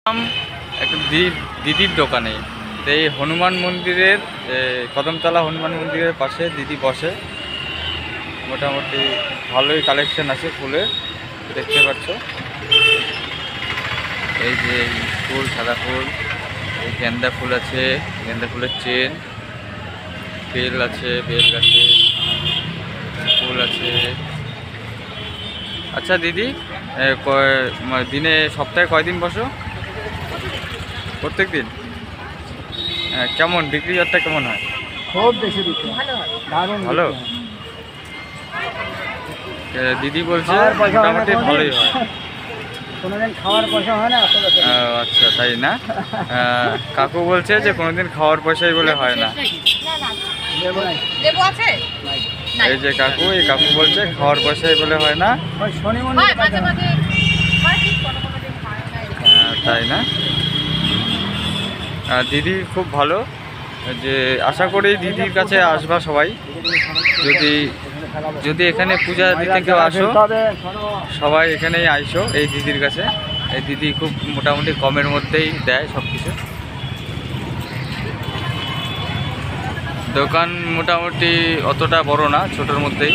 একটা দিদির দোকানে। এই হনুমান মন্দিরের কদমতলা হনুমান মন্দিরের পাশে দিদি বসে। মোটামুটি ভালোই কালেকশন আছে ফুলের, দেখতে পাচ্ছ। এই যে ফুল, সাদা ফুল, এই গেন্দা ফুল আছে, গেন্দা ফুলের চেন, বেল আছে, বেল গাছে ফুল আছে। আচ্ছা দিদি, দিনে সপ্তাহে কয়দিন বসো? প্রত্যেক দিন। কেমন বিক্রি যাত্রা কেমন হয়? খুব বেশি বিক্রি, ভালো। দিদি বলছে মোটামুটি ভালোই হয়। কোনোদিন খাওয়ার পয়সা হয় না। আচ্ছা, তাই না? কাকু বলছে যে কোনোদিন খাওয়ার পয়সাই বলে হয় না। এই যে কাকু, এই কাকু বলছে খাওয়ার পয়সাই বলে হয় না। তাই না? দিদি খুব ভালো। যে আশা করি দিদির কাছে আসবা সবাই। যদি এখানে পূজা দিতে কেউ আসো, সবাই এখানেই আইসো এই দিদির কাছে। এই দিদি খুব মোটামুটি কমের মধ্যেই দেয় সব কিছু। দোকান মোটামুটি অতটা বড় না, ছোটোর মধ্যেই।